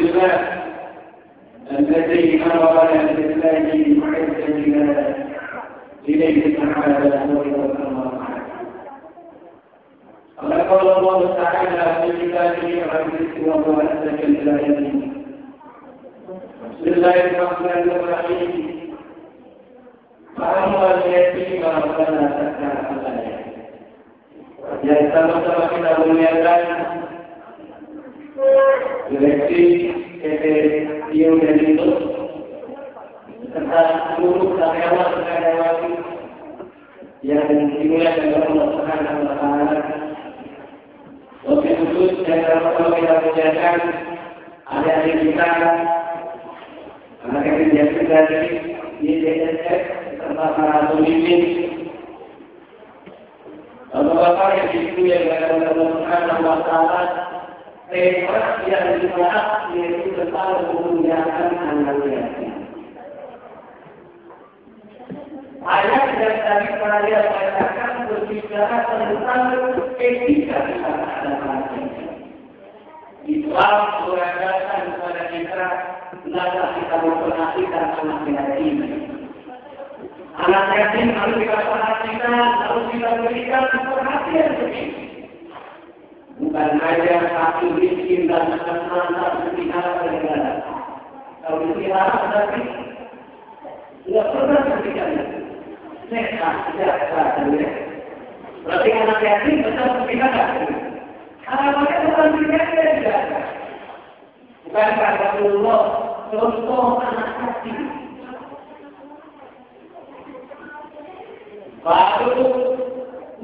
لله الذي أمر بالله معزا إليه تعالى ويتمر. قال الله تعالى في كتابه العزيز وهو أسلك الآيات. بسم الله الرحمن الرحيم. فأما اليتيم فلا تكن عليه. Yang sama-sama kita muliakan direksi yang dan itu serta seluruh karyawan yang dimuliakan oleh Allah Subhanahu wa Ta'ala. Lebih khusus yang sama-sama kita muliakan adik-adik kita, anak-anak yang kita di DSS serta para pemimpin. Bapak-bapak yang dimuliakan oleh Allah Subhanahu wa Ta'ala, tema yang dibahas yaitu tentang kemuliaan anak yatim. Ayat yang tadi saya bacakan berbicara tentang etika anak yatim. Islam mengajarkan kepada kita hendaklah kita memperhatikan anak yatim. Anak yatim harus kita perhatikan, harus kita berikan perhatian lebih. Bukan hanya satu miskin dan anak-anak berpihak negara. Kalau berpihak tapi tidak pernah berikan. Sehat, tidak. Berarti anak yatim betul berpihak. Harapannya bukan berpihak tidak. Bukan kata Allah contoh anak yatim. Baru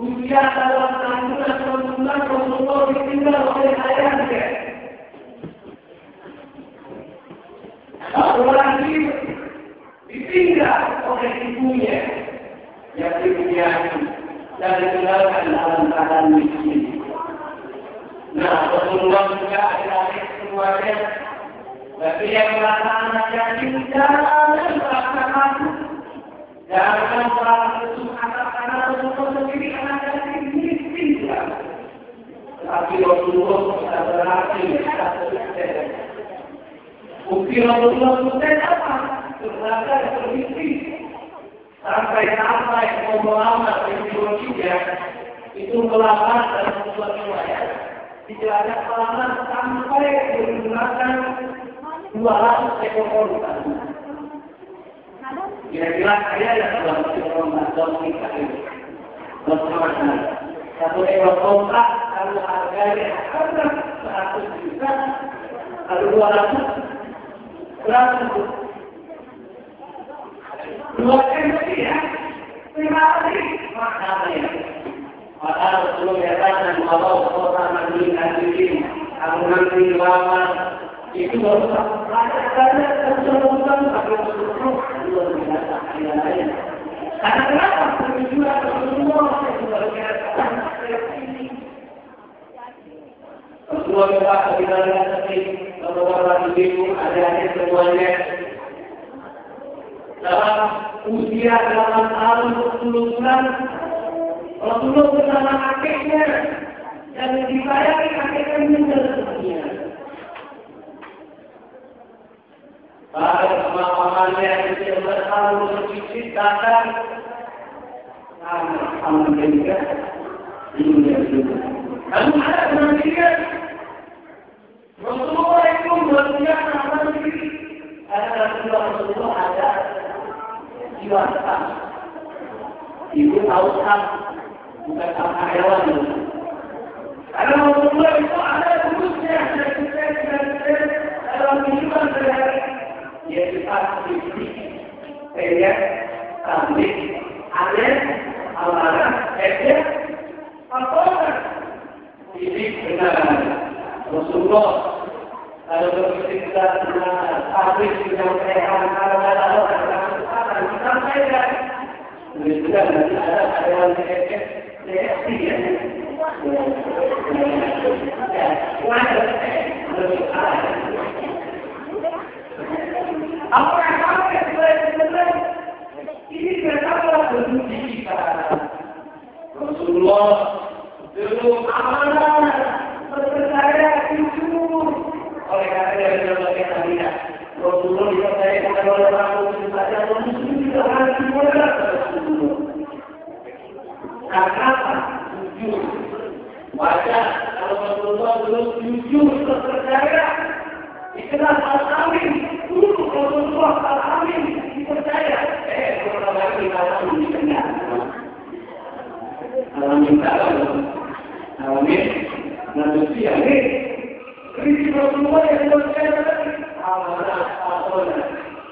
usia dalam kandungan Rasulullah ditinggal oleh ayahnya. Baru lagi ditinggal oleh ibunya yang dimuliakan dan ditinggalkan dalam keadaan miskin. Nah, Rasulullah juga adik-adik semuanya. Tapi yang merasa anak yatim jangan merasa malu. Jangan merasa susah karena Rasulullah sendiri anak yatim miskin. Tapi Rasulullah tidak berhasil sukses. Bukti Rasulullah sukses apa? Ternyata miskin. Sampai pemahaman ideologinya itu melamar dalam sebuah riwayat. Dijelaskan selama sampai menggunakan 200 ekor unta. Kira-kira saya yang 200 ekor unta kita itu. Bersama-sama. 1 ekor unta kalau harganya 100 juta, kalau 200 berapa? 2 M ya? 5 kali maknanya. Maka Rasulullah mengatakan bahwa orang mandiri hadirin, aku nanti lama itu baru ada keseluruhan tapi Rasulullah luar biasa yang lain. Karena kenapa? Tujuan Rasulullah luar biasa. Rasulullah berkata di dalam hadis bahwa ibu ada semuanya dalam usia 8 tahun 10 bulan. Rasulullah bersama kakeknya dan disayangi kakeknya meninggal dunia. Pada pemahamannya yang bertahu berceritakan anak mereka dunia juga. Lalu ada penantian Rasulullah itu berbicara sama diri. Rasulullah ada jiwa tetap. Ibu tahu tak bukan sama hewan. Karena Rasulullah itu ada terusnya dalam kehidupan sehari-hari. Dia dipasti saya sambil ada amarah, apa? Ini benar. Rasulullah kalau bercerita tentang habis yang sehat, kalau ada orang yang disampaikan. Juga nanti ada yang reaksi ya. Apa yang sampai sebenarnya ini kenapa berhenti kita? Rasulullah dulu amanah berpercaya jujur oleh karena tidak. Rasulullah dipercaya kepada orang muslim saja, orang muslim tidak harus dimulai. Karena apa? Jujur. Wajar kalau Rasulullah belum jujur terpercaya. Istilah al-amin. Dulu Rasulullah al-amin dipercaya. Orang lagi al-amin dikenal. Al-amin al-amin manusia ini. Kritik Rasulullah yang dipercaya tadi.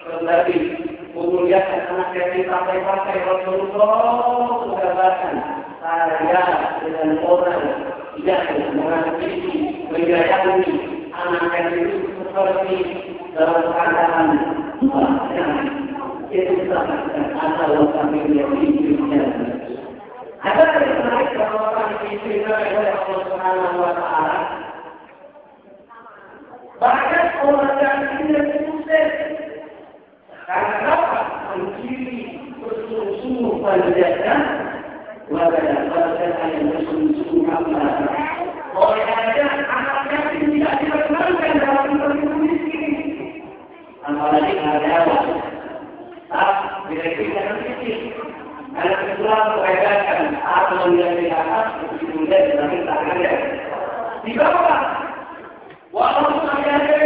Kembali memuliakan anak yang dipakai-pakai Rasulullah mengatakan saya dengan orang yang mengasihi menyayangi anak yang itu seperti dalam keadaan itu sangat adalah kami yang hidupnya. Ada yang menarik bahwa kami diberikan oleh Allah Subhanahu Wa Taala. Banyak orang yang tidak sukses karena mencuri bersungguh-sungguh penjajahan, wajah yang bersungguh-sungguh apa? Oleh karena anaknya tidak diperkenankan dalam kondisi ini, apalagi ada bila kita nanti anak Islam beredarkan atau menjadi atas begitu dan nanti tangannya di bawah. Walaupun ada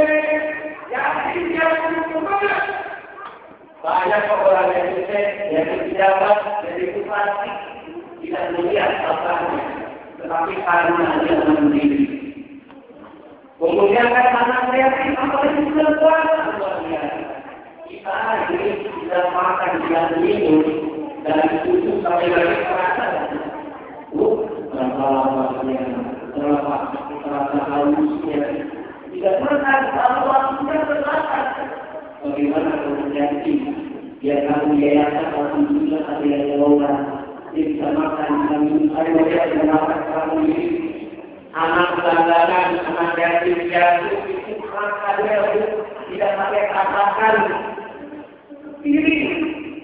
yakin yang berubah, banyak orang yang sukses, yang pejabat, yang bupati tidak melihat apanya, tetapi karena dia mandiri. Kemudian anak kreatif apalagi sudah puasa luar biasa. Kita ini tidak makan, tidak minum, dan itu sampai lagi terasa. Berapa halusnya. Tidak pernah kalau waktunya terbatas. Bagaimana kemudian dia akan yayasan alhamdulillah ada yang jauhan. Dia bisa makan, bisa minum, ada yang bisa makan kamu ini. Anak pelanggaran, anak kreatif jatuh, itu ada tidak pakai katakan diri,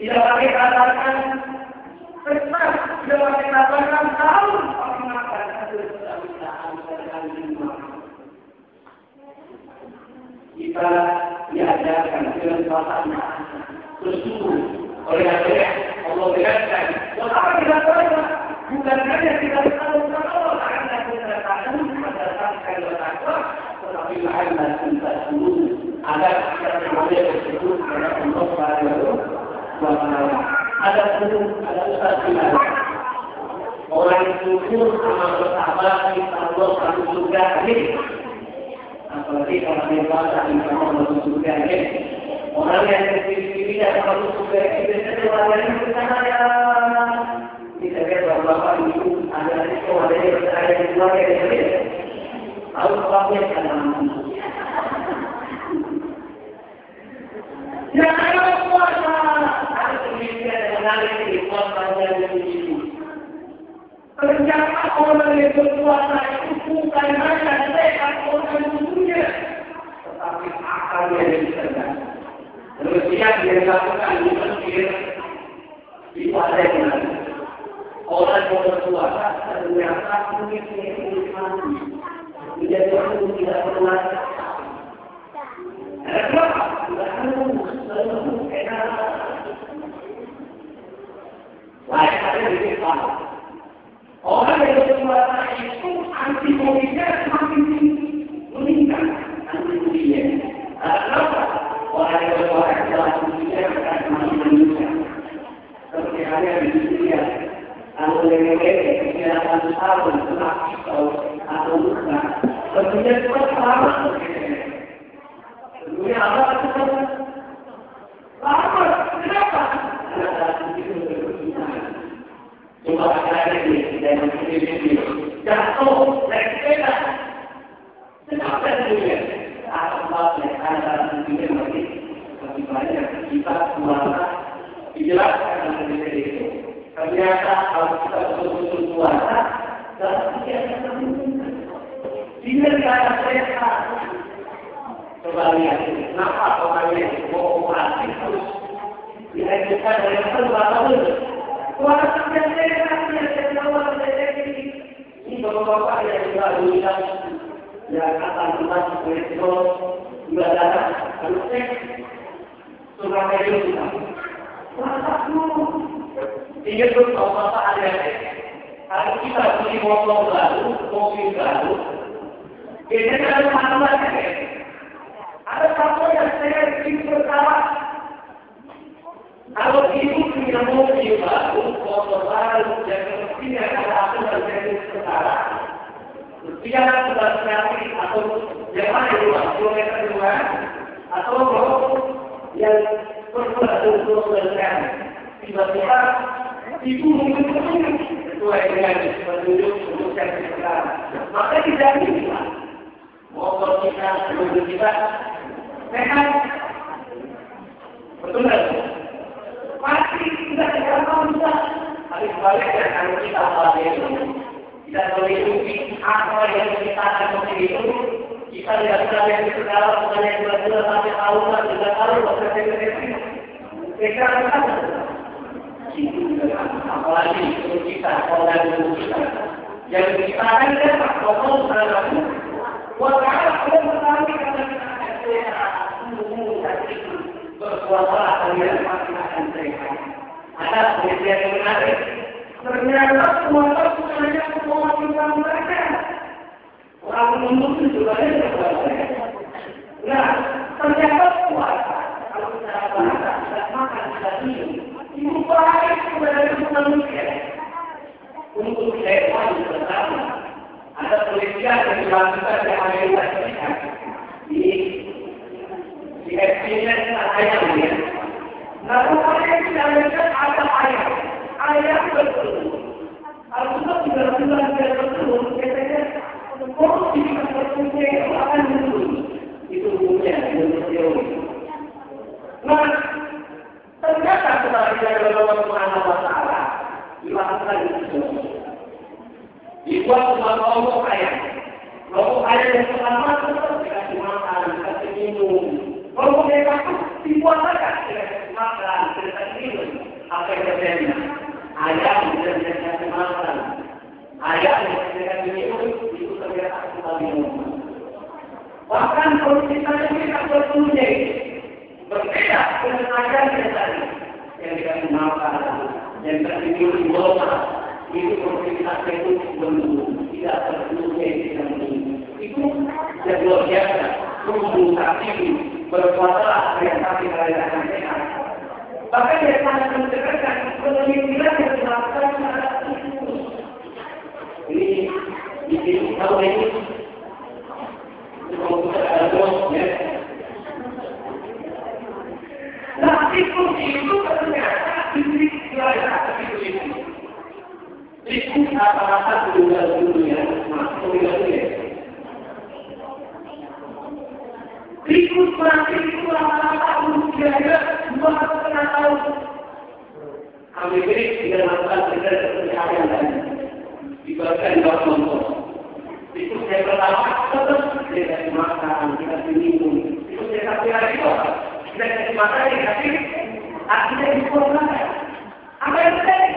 tidak pakai katakan besar, tidak pakai katakan tahu, tapi makan kita diajarkan dengan perasaan bersyukur oleh Allah berikan. Tetapi kita tahu bukan hanya kita tahu kalau karena kita tahu berdasarkan bertakwa, tetapi karena kita tahu agar kita boleh bersyukur kepada Allah Subhanahu wa Ta'ala. Ada perlu ada ustaz kita. Orang syukur sama bersabar kita Allah satu surga ini. Apalagi kalau dia bahasa insya Allah masuk surga ini. Orang yang diri-diri tidak masuk surga ini biasanya orang yang percaya. Kita lihat bahwa Bapak Ibu ada risiko ada yang percaya di keluarga ini. Tahu sebabnya karena jangan ada puasa. Ada penelitian yang menarik di puasa yang ini. Ternyata orang yang berpuasa itu bukan hanya sehat orang tubuhnya, tetapi akalnya yang diserang. Terus yang dilakukan di masjid di pada yang orang yang berpuasa ternyata kulitnya mati. Menjadi orang tidak pernah. Kenapa? Lalu enak. Lain ada di depan. Orang yang berpuasa itu antibodinya semakin meningkat antibodinya. Kenapa? Orang yang berpuasa adalah antibodinya akan semakin meningkat. Seperti halnya di Syria, kalau lele-lele kegiatan tahun kena pisau atau luka, tentunya juga selamat. Tentunya apa? Selamat. Kenapa? Karena itu berkesusahan. Cuma ada ini dan ini jatuh naik sepeda. Kenapa dia? Apa yang ada di sini lagi? Lebih banyak kita puasa dijelaskan dalam diri itu. Ternyata kalau kita betul-betul puasa dan tidak termungkin. Jika kita sehat, coba lihat kenapa orangnya mau operasi terus diajukan oleh tahun. Puasa yang sehat, yang awal dari ini bapak-bapak yang juga bilang yang akan masuk kolesterol Sudah datang, lalu surah itu kita. Ingin bertahu apa ada. Kalau kita beli motor baru, mobil baru, biasanya ada masalah. Ada satu yang saya ingin berkata, kalau ibu punya mobil baru, motor baru, dan mestinya ada aturan yang sekarang, dia sudah sekali atau jangan dua kilometer dua atau yang berkurang tiba-tiba ibu mungkin sesuai dengan petunjuk yang sekarang, maka tidak bisa motor kita, mobil kita sehat, betul tak? Pasti tidak bisa. Tapi sebaliknya kalau kita tidak mengikuti apa yang kita akan itu, kita tidak bisa yang sekarang bukan yang 2 sampai tahunan, 3 tahun, kita apalagi untuk kita, orang kita yang kita akan dapat pokok terhadap walaupun kita mengetahui karena kita berkuasa kalian pasti akan sehat. Ada penelitian yang menarik. Ternyata puasa bukannya semua kita mereka. Orang menunggu juga ada puasa. Nah, ternyata puasa kalau kita bahasa tidak makan tidak minum itu baik kepada manusia. Untuk sehat bersama. Ada penelitian yang dilakukan di Amerika Serikat. Di eksperimen ayam dia. Nah, rupanya di Amerika ada ayam. Ayam bertelur. Kalau kita tidak bertelur, biasanya korupsi akan menurun. Itu punya teori. Nah, ternyata setelah kita dalam masalah dilakukan itu. Dibuat kelompok ayam. Kelompok ayam yang selamat tetap dikasih makan, dikasih minum. Kelompok yang takut dibuat saja dikasih makan, dikasih minum. Apa yang terjadi? Ayam tidak dikasih makan. Ayam tidak dikasih minum, itu ternyata kita minum. Bahkan kalau kita tidak berpunyai, berbeda dengan ayam yang tadi. Yang dikasih makan, yang dikasih minum, itu kita itu belum tidak terpenuhi dengan ini. Itu yang luar biasa. Tunggu tapi berpuasa yang tapi merayakan sehat. Bahkan yang sangat menceritakan penelitian yang dilakukan terhadap itu. Ini tahun ini kalau kita ada ya. Nah itu ternyata diberi wilayah itu. Itu rata-rata meninggal dunia, meninggal dunia. Berikut mati itu rata-rata usianya 2,5 tahun. Kami beri tidak melakukan kerja seperti ayam tadi. Dibagikan di bawah contoh. Itu saya pertama tetap tidak dimakan, tidak diminum. Itu saya kasih lagi kok. Tidak dimakan, tapi akhirnya dibuang. Apa yang terjadi?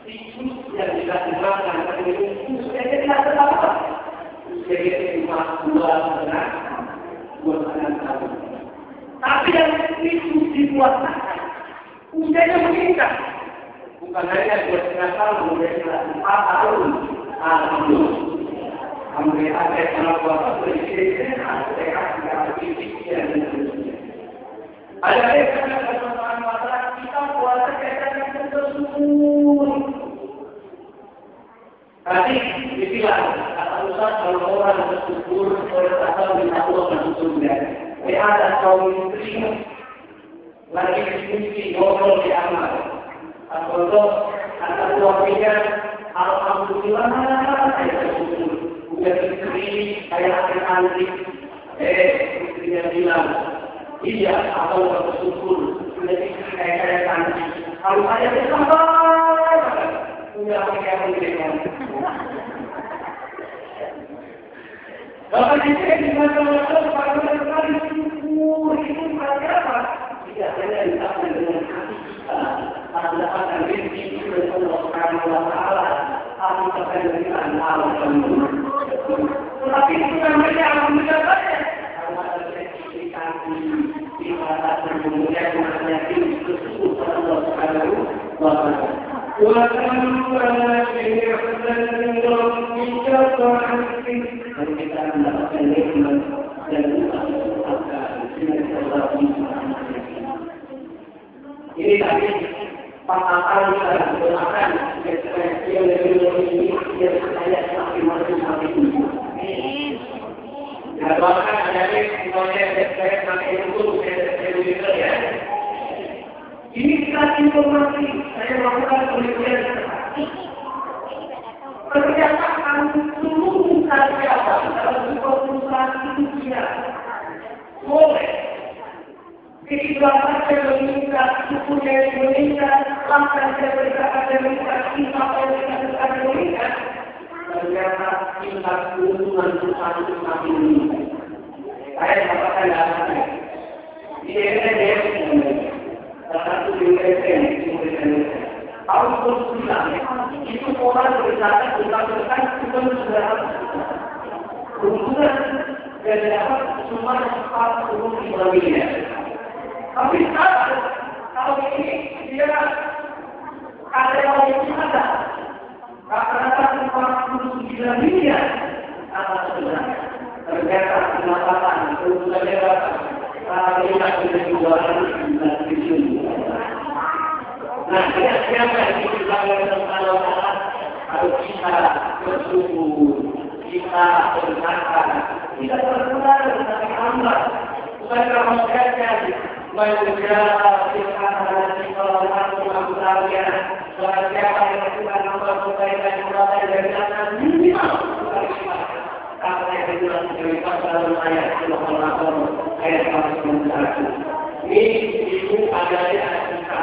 Itu yang dikasih makan, tapi itu saya tidak terlalu. Saya tidak buat benar, buat anak-anak. Tapi yang itu dibuat makan, usianya meningkat. Bukan hanya buat tahun, menjadi 4 tahun. Alhamdulillah, ada yang buat presiden, sehat, tidak fisik, dan sebagainya. Ada yang kata masalah kita puasa kaitannya bersyukur. Tadi dibilang kata Ustaz kalau orang bersyukur oleh asal minta Allah masuk surga. Ada kaum muslim lagi diskusi ngobrol di amal. Atau kata suaminya alhamdulillah saya bersyukur. Bukan istri saya akan istrinya bilang iya, atau bersyukur menjadi kayak cantik. Kalau saya bersabar, punya yang memberikan. Bapak saya di mana-mana pada sekali syukur itu apa? Tidak hanya dilakukan dengan hati kita, mendapatkan rezeki dari Allah Subhanahu Wa Taala, tapi terkait dengan alam. Tetapi itu namanya alhamdulillah. Karena ada rezeki hati di mata kemudian menjadi sesuatu Allah Subhanahu wa Ta'ala. Wa dan kita mendapatkan nikmat dan ini tadi pasal kita gunakan ekspresi yang lebih yang saya semakin ini. Ya, bahkan dari semuanya saya pakai itu saya ya. Ini kita informasi saya melakukan penelitian. Ternyata seluruh karyawan dalam sebuah perusahaan itu tidak boleh kehidupan saya meningkat, sukunya meningkat, langkah saya berkata meningkat, sifat saya meningkat. Ternyata tingkat keuntungan perusahaan itu semakin meningkat. Saya dapatkan data di ESN, salah satu di ESN, tahun 2009 itu orang berwisata besar bukan sudah keuntungan dan dapat cuma 45 miliar. Tapi sekarang tahun ini dia karyawan yang ada rata-rata 49 miliar atas sudah ternyata pendapatan keuntungannya berapa? Kita sudah jualan 19 triliun. Nah, siapa yang dibilang kalau harus kita bersyukur, kita berzakat, kita berkurang dari hamba, bukan kamu sekalian, menjaga kita kalau aku tahunya, siapa yang melakukan hamba kebaikan mulai dari atas minimal, apa yang dibilang dari pasal ayat 28 ayat 41. Ini itu adalah kita.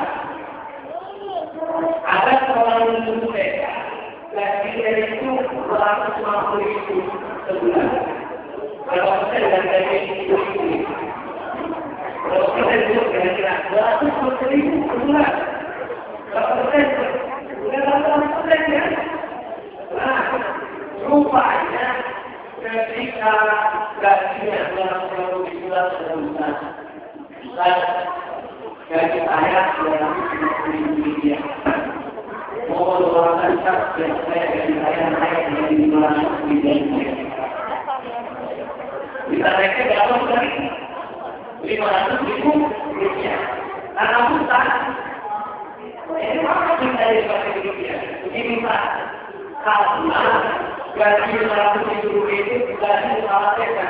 Ada orang yang mereka gaji dari itu 250.000 sebulan. Kalau persen dan gaji itu kalau persen itu kira-kira 250.000 sebulan. Kalau persen sudah 8% ya. Nah, rupanya ketika gajinya 250.000 sebulan dan gaji saya 250.000 mau doakan tak yang saya naik dari 500.000. Kita naiknya berapa sekali? 500.000 rupiah. Karena pusat, ini apa yang dari rupiah? Ini Pak, karena gaji 500.000 rupiah itu gaji kepala desa.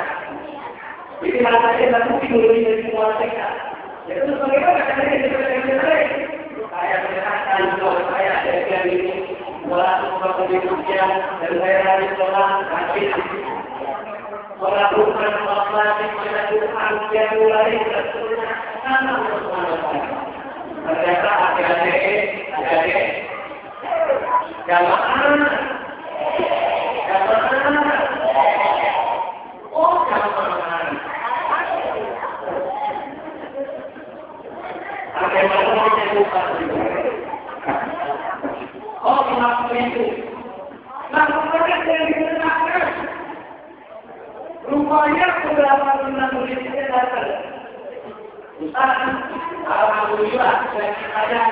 Jadi kepala desa itu tidur dari kepala desa. Itu bagaimana caranya kita saya menyerahkan bahwa saya ada ini walaupun kemudian dan saya harus pulang kaki walaupun masih menentukan yang mulai bersurah karena ternyata adik-adik jamaah oh jamaah oh, kenapa itu? Lakukan yang digunakan. Rupanya beberapa bulan berikutnya datang. Ustaz, alhamdulillah dari saya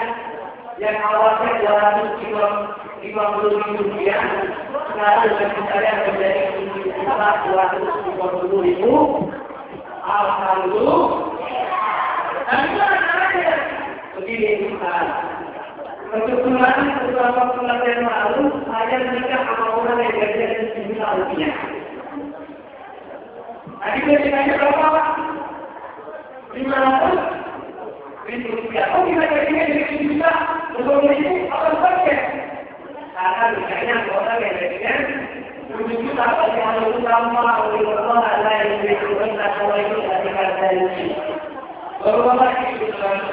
yang awalnya 250.000 rupiah, sekarang bagi saya menjadi 250.000. Alhamdulillah. Dan itu ada begini Ustaz. Kebetulan beberapa bulan yang lalu saya menikah sama orang yang gajinya 9 rupiah. Tadi gajinya berapa? 500.000 rupiah. Oh, kita gajinya jadi 7 juta. Betul itu apa saja? Karena misalnya orang yang gajinya 7 juta pasti harus utama oleh orang lain yang berkurang atau itu dari gaji. Beberapa itu dalam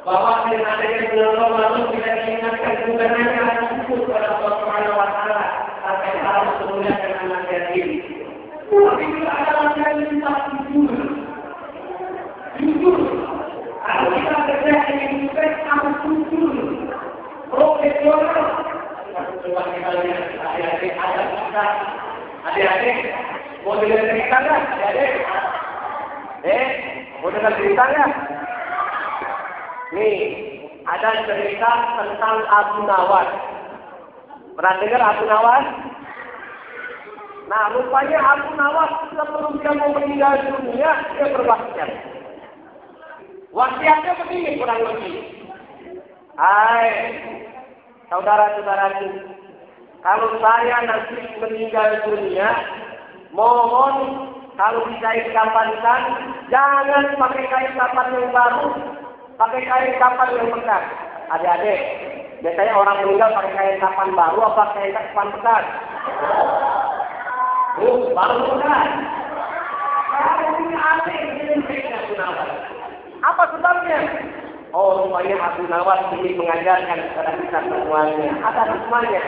bahwa dengan adanya bulan Ramadan kita diingatkan bukan hanya syukur kepada Allah Subhanahu wa Ta'ala akan hal semuanya dengan nasihat ini. Tapi juga ada nasihat yang kita jujur. Kalau kita kerja yang juga harus jujur, profesional. Kita coba kita lihat adik-adik ada kita, adik-adik Mau dengar cerita nggak? Mau dengar cerita nggak? Nih, ada cerita tentang Abu Nawas. Pernah dengar Abu Nawas? Nah, rupanya Abu Nawas sebelum dia mau meninggal dunia, dia berwasiat. Wasiatnya begini kurang lebih. Hai, saudara-saudaraku, kalau saya nanti meninggal dunia, mohon kalau dikait kafankan, jangan pakai kain kafan yang baru, pakai kain kafan yang bekas. Adik-adik, biasanya orang meninggal pakai kain kafan baru apa kain kafan bekas? Baru bekas. Ini aneh, ini apa sebabnya? Oh, rupanya Abu Nawas ini mengajarkan kepada kita semuanya. Ada hikmahnya.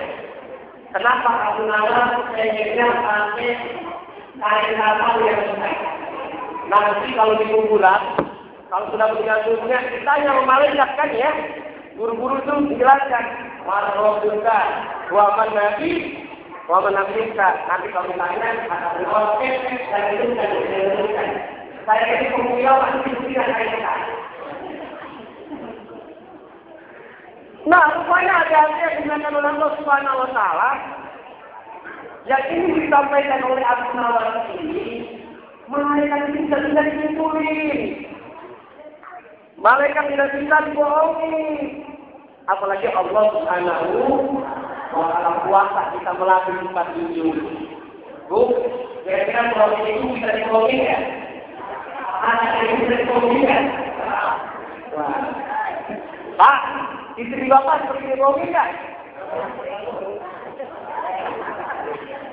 Kenapa Abu Nawas pengennya pakai kain kafan yang bekas? Nanti kalau di kuburan, kalau sudah meninggal dunia, kita yang memalaikat kan ya. Guru-guru itu menjelaskan. Warahmatullahi wabarakatuh. Nanti kalau ditanya, akan berkongsi, dan itu bisa dijelaskan. Saya ini pemula pasti tidak kaitan. Nah, rupanya ada yang digunakan oleh Allah Subhanahu Wa Taala. Yang ini disampaikan oleh Abu Nawas ini, malaikat tidak dikumpulin. Malaikat tidak bisa dibohongi. Apalagi Allah Subhanahu Wa Taala kuasa kita melatih sifat jujur. Bu, kira-kira kalau itu bisa dibohongi ya? Anak yang bisa dibohongi ya? Pak, istri bapak seperti dibohongi ya?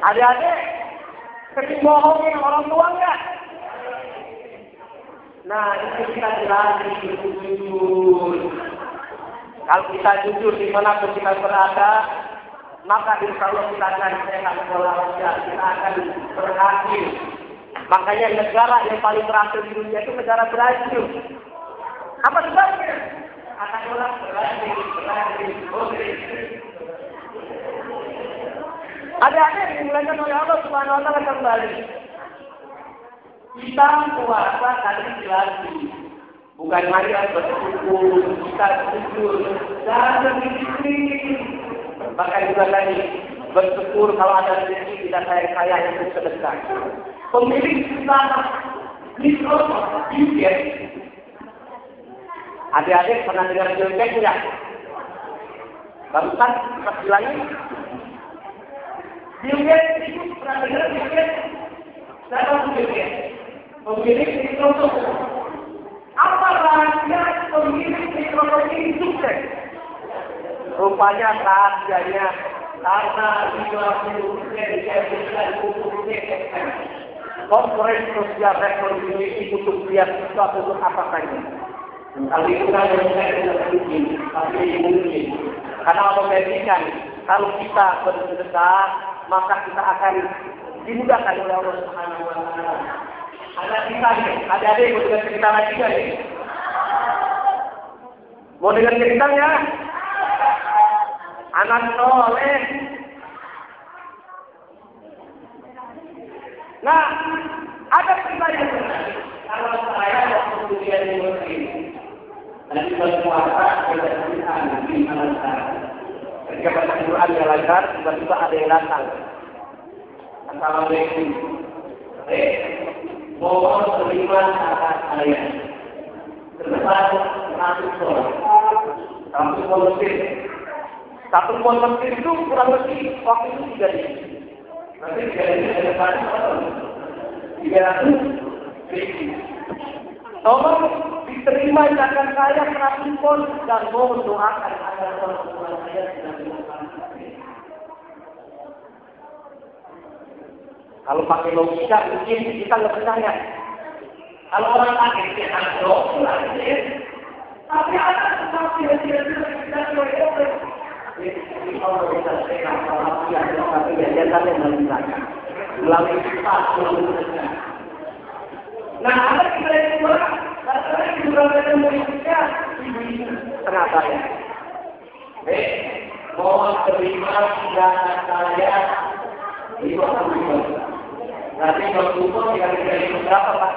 Adik-adik, sering bohongin orang tua enggak? Nah, itu kita dilatih jujur. Kalau kita jujur dimanapun kita berada, maka insya Allah kita akan sehat walafiat, kita akan berhasil. Makanya negara yang paling berhasil di dunia itu negara Brazil. Apa sebabnya? Akan orang berhasil. Ada-ada yang dimulakan oleh Allah Subhanahu Wa Taala kembali. Kita puasa tadi dilatih. Bukan hanya bersyukur, kita jujur, dan berdisiplin. Bahkan juga tadi bersyukur kalau ada rezeki tidak kaya yang sedekah. Pemilik utama Microsoft, Bill Gates. Adik-adik pernah dengar Bill Gates tidak? Barusan kita bilangin. Bill Gates itu pernah dengar Bill Gates? Siapa Bill Gates? Pemilik Microsoft. Apa rahasia pemilik Microsoft ini sukses? Rupanya rahasianya karena dia Corporate Social Responsibility untuk lihat sesuatu untuk apa saja. Kalau itu kan tidak mungkin, tapi mungkin. Karena Allah menjadikan kalau kita bersedekah, maka kita akan dimudahkan oleh Allah Subhanahu Wa Taala. Ada kita nih, ada yang mau dengar cerita lagi kan? Mau dengar ceritanya? Anak soleh. Nah, ada cerita yang menarik. Kalau saya waktu kuliah di Mesir, dan berpuasa tidak bisa di Malaysia. Ketika baca Quran yang lancar, tiba-tiba ada yang datang. Assalamualaikum. Mohon terima saat saya. Sebesar 100 dolar. Satu pon Mesir. Satu pon Mesir itu kurang lebih waktu itu 3 ribu. Nanti 3 ribu ada berapa? 300 ribu. Tolong diterima zakat saya 100 pon dan mohon doakan agar orang tua saya tidak bermasalah. Kalau pakai logika mungkin kita nggak percaya. Kalau orang pakai dia anak doang, tapi ada sesuatu yang tidak kita boleh. Jadi kalau kita sekarang kalau dia tapi dia sampai melalui melalui sifat melalui. Nah, ada kita yang orang, ada juga kita muridnya ibu-ibu kenapa ya? Mohon terima zakat saya 50 ribu. Berarti kalau ukur yang dari berapa Pak?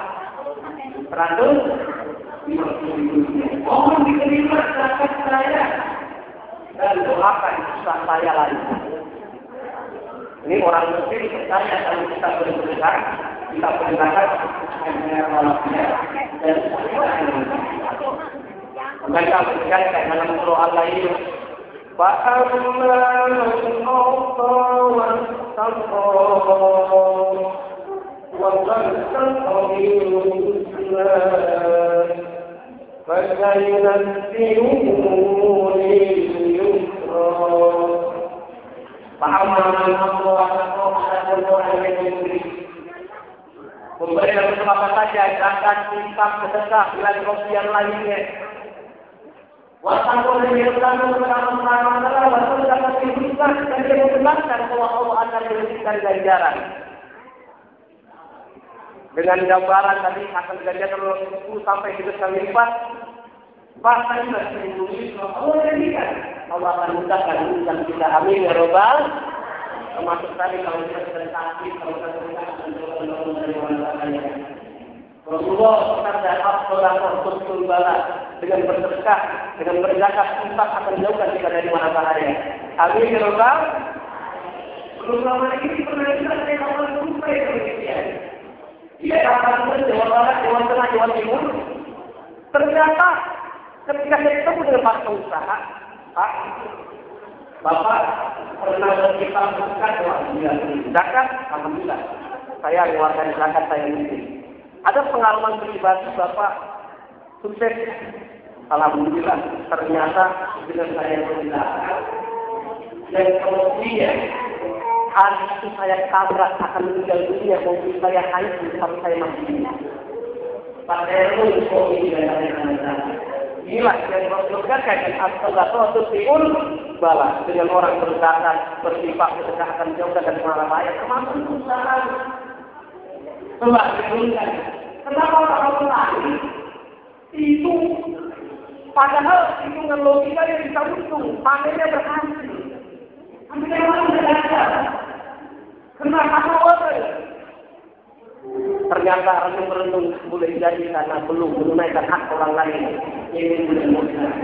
150.000. Mohon diterima zakat saya dan doakan usaha saya lagi. Ini orang muslim percaya kalau kita bersedekah, kita berzakat hanya manusia dan mereka berkata dalam surah Al-Lail, فَأَمَّا مَنْ أَعْطَى وَاتَّقَى وَصَدَّقَ بِالْحُسْنَى فَسَنُيَسِّرُهُ لِلْيُسْرَى. فَأَمَّا مَنْ أَعْطَى وَاتَّقَى orang yang memberi. Memberi untuk apa saja, zakat, infak, sedekah, dan yang lainnya. Wasangkul yang berkata bersama-sama adalah wasangkul dapat diberikan dan dia membenarkan bahwa Allah akan memberikan ganjaran. Dengan gambaran tadi akan ganjaran 10 sampai 100 kali lipat. Bahkan juga dilindungi Allah jadikan. Allah akan mudahkan urusan kita. Amin ya Rabbal. Termasuk tadi kalau kita sedang sakit, kalau kita sedang akan dari wanita. Rasulullah bersabda, "Afdhalu bala." Dengan bersedekah, dengan berzakat, infak akan jauhkan kita dari mana bahaya. Amin ya Rabbal. Selama ini pernah kita orang sampai demikian. Dia datang ke Jawa Barat, Jawa Tengah, Jawa Timur. Ternyata ketika saya ketemu dengan para pengusaha, Pak, Bapak pernah berkitab zakat, zakat, alhamdulillah. Saya mengeluarkan zakat saya mesti. Ada pengalaman pribadi Bapak sukses, alhamdulillah. Ternyata dengan saya berzakat dan kemudian hari itu saya tabrak akan meninggal dunia, mobil saya hancur sampai saya mati. Pada itu ini dari anak. Inilah yang berkaitan dengan as-sadaqah tu'ul bala, dengan orang berzakat, bersifat sedekah akan jauh dari mara bahaya, termasuk usaha. Coba diberikan. Kenapa orang lain itu padahal hitungan logika yang bisa untung, panennya berhasil. Tapi orang belajar. Kenapa orang? Ternyata renung-renung boleh jadi karena belum menunaikan hak orang lain. Ini boleh mudah.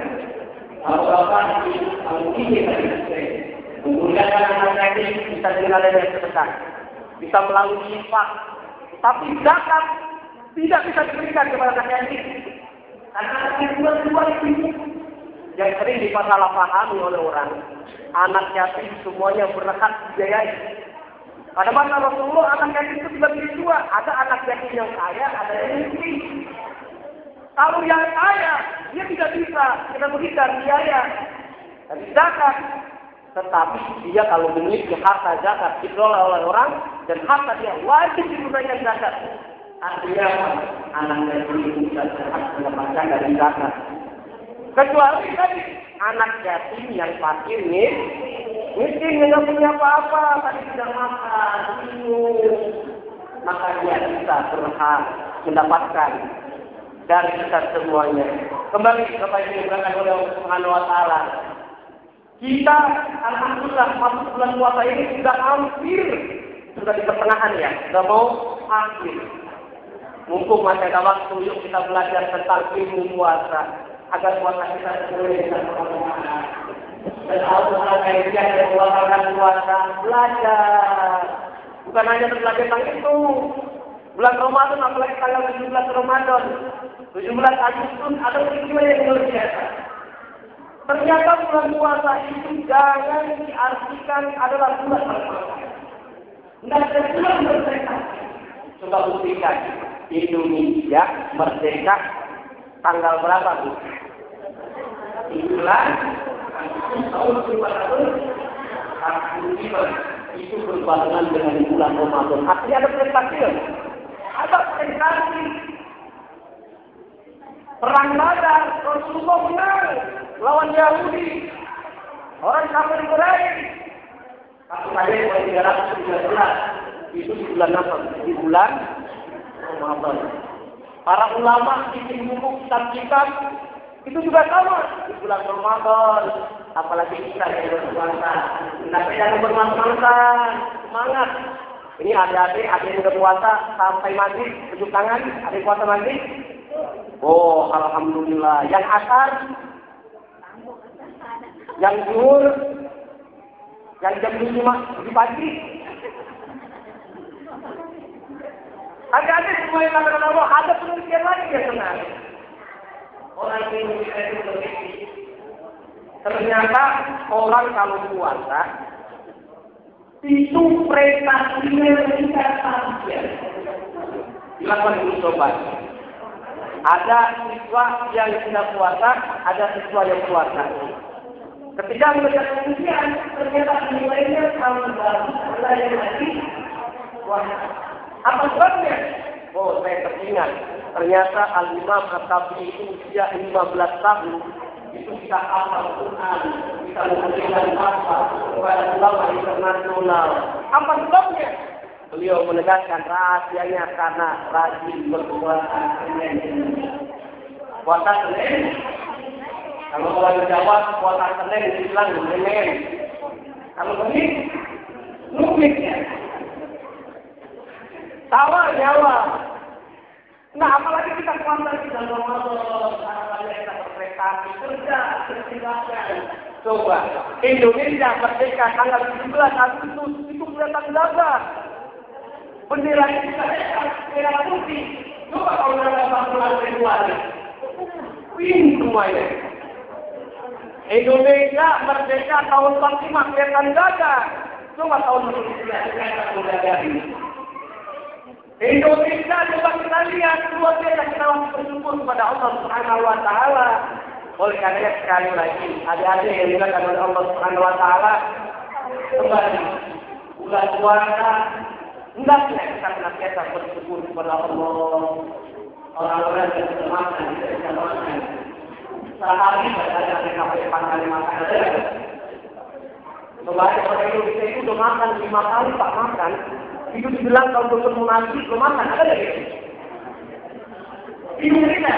Apa-apa ini kemudian anak ini bisa dengan yang sedekah, bisa melalui infak, tapi zakat tidak bisa diberikan kepada anak yatim. Karena anak yatim dua itu yang sering disalahpahami oleh orang. Anak yatim semuanya berhak dibiayai. Pada masa Rasulullah anak yatim itu dibagi dua. Ada anak yatim yang kaya, ada yang miskin. Kalau yang kaya, dia tidak bisa kita berikan biaya dari zakat. Tetapi dia kalau memiliki harta zakat dikelola oleh orang dan harta dia wajib digunakan zakat. Artinya anak yatim itu tidak berhak mendapatkan dari zakat. Kecuali tadi anak yatim yang fakir miskin tidak punya apa-apa, tapi tidak makan, minum, maka dia bisa berhak mendapatkan dari kita semuanya. Kembali kepada yang diberikan oleh Allah Subhanahu wa taala. Kita alhamdulillah masuk bulan puasa ini sudah hampir sudah di pertengahan ya, sudah mau akhir. Mumpung masih ada waktu, yuk kita belajar tentang ilmu puasa agar puasa kita sesuai dengan permohonan. Dan hal-hal kaitnya dengan mengeluarkan puasa, belajar. Bukan hanya belajar tentang itu. Bulan Ramadan, apalagi tanggal 17 Ramadan, 17 Agustus, ada peristiwa yang luar biasa. Ternyata bulan puasa itu jangan diartikan adalah bulan berpuasa. Tidak ada bulan merdeka. Coba buktikan, Indonesia merdeka tanggal berapa, Bu? Bulan tahun 1945 itu berbarengan dengan bulan Ramadan. Artinya ada prestasi. Ada prestasi. Perang Badar, Rasulullah menang lawan Yahudi. Orang kafir Quraisy. Tapi pada tahun 313 itu di bulan apa? Di bulan Ramadan. Para ulama bikin buku kitab-kitab itu juga sama di bulan Ramadan. Apalagi kita yang berpuasa, kita jangan bermalas-malasan, semangat. Ini adik-adik, ada yang udah puasa sampai maghrib, tunjuk tangan, ada yang puasa maghrib? Oh, alhamdulillah. Yang asar? Yang zuhur? Yang jam 5 pagi? Adik-adik semua yang katakan Allah, ada penelitian lagi yang benar. Orang yang itu meneliti. Ternyata orang kalau puasa, itu prestasinya meningkat tajam. Silakan dulu coba. Ada siswa yang tidak puasa, ada siswa yang puasa. Ketika mereka kemudian ternyata nilainya sama bagus, ada yang lagi puasa. Apa sebabnya? Oh, saya teringat. Ternyata Al-Imam At-Tabi itu usia 15 tahun. Itu bisa hafal Quran, bisa memberikan fatwa kepada ulama internasional. Apa sebabnya? Beliau menegaskan rahasianya karena rajin berpuasa Senin. Puasa Senin. Kalau orang Jawa puasa Senin dibilang Senin. Kalau Senin, numisnya. Tawa Jawa. Nah, apalagi kita puasa di dalam Ramadan, harapannya kita berprestasi, kerja, bersilakan. Coba, Indonesia merdeka tanggal 17 Agustus itu kelihatan gagah. Bendera kita merah putih. Coba kalau tanggal 14 Februari, win semuanya. Indonesia merdeka tahun 45 kelihatan gagah. Coba tahun 2019 kelihatan gagah ini. Indonesia coba kita lihat luar biasa kita bersyukur kepada Allah Subhanahu Wa Taala. Oleh karena sekali lagi, adik-adik yang dilakukan oleh Allah Subhanahu Wa Taala kembali bulan puasa, hendaknya kita senantiasa bersyukur kepada Allah. Orang-orang yang sudah makan tidak bisa makan. Sehari ada mereka empat kali makan ada. Coba ada orang Indonesia itu sudah makan 5 kali tak makan. Itu dibilang kalau dokter munafik belum makan, ada nggak gitu? Ini kita.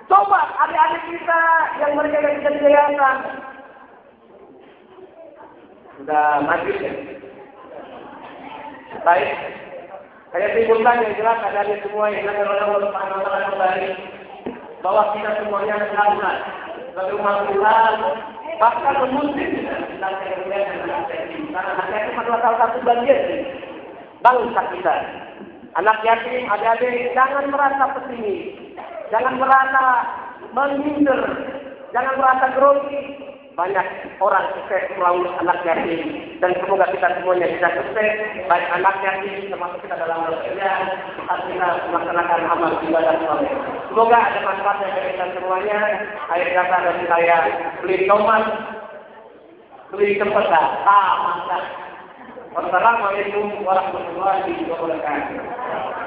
Coba adik-adik kita yang mereka yang bisa dijayakan. Sudah mati ya? Baik. Saya simpulkan yang jelas adik-adik semua yang dilakukan oleh Allah Subhanahu wa Ta'ala kembali bahwa kita semuanya adalah sebagai umat Islam. Bahkan muslim kita karena anak yatim adalah salah satu bagian bangsa kita. Anak yatim, adik-adik, jangan merasa pesimis, jangan merasa menghindar, jangan merasa grogi. Banyak orang sukses melalui anak yatim dan semoga kita semuanya bisa sukses, baik anak yatim termasuk kita dalam bekerja, saat kita melaksanakan amal ibadah soleh. Semoga ada manfaatnya bagi kita semuanya. Akhir kata dari saya, beli tomat, beli cempeta, masak. Wassalamualaikum warahmatullahi wabarakatuh.